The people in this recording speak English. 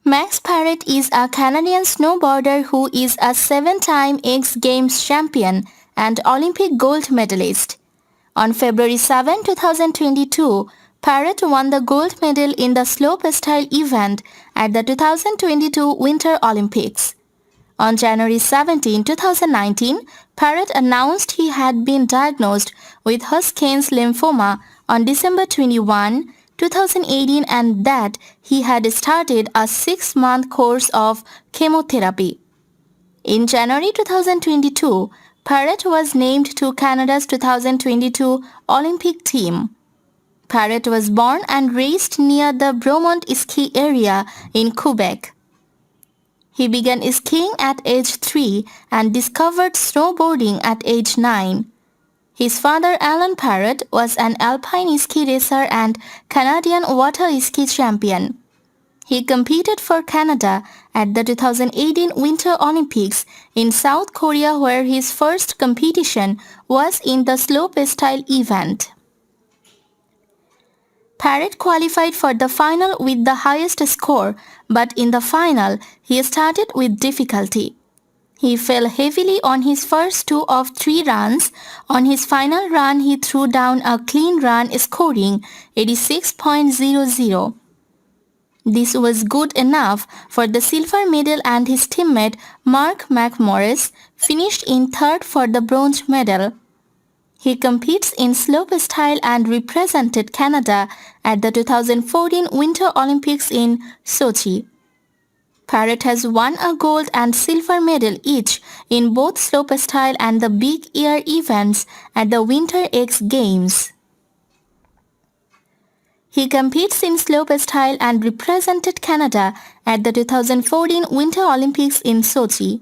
Max Parrot is a Canadian snowboarder who is a 7-time X Games champion and Olympic gold medalist. On February 7, 2022, Parrot won the gold medal in the slopestyle event at the 2022 Winter Olympics. On January 17, 2019, Parrot announced he had been diagnosed with Hodgkin's lymphoma on December 21, 2018 and that he had started a 6-month course of chemotherapy. In January 2022, Parrot was named to Canada's 2022 Olympic team. Parrot was born and raised near the Bromont ski area in Quebec. He began skiing at age 3 and discovered snowboarding at age 9. His father Alan Parrot was an alpine ski racer and Canadian water ski champion. He competed for Canada at the 2018 Winter Olympics in South Korea where his first competition was in the slopestyle event. Parrot qualified for the final with the highest score, but in the final, he started with difficulty. He fell heavily on his first 2 of 3 runs. On his final run, he threw down a clean run scoring 86.00. This was good enough for the silver medal and his teammate Mark McMorris finished in 3rd for the bronze medal. He competes in slopestyle and represented Canada at the 2014 Winter Olympics in Sochi. Parrot has won a gold and silver medal each in both slopestyle and the big air events at the Winter X Games. He competes in slopestyle and represented Canada at the 2014 Winter Olympics in Sochi.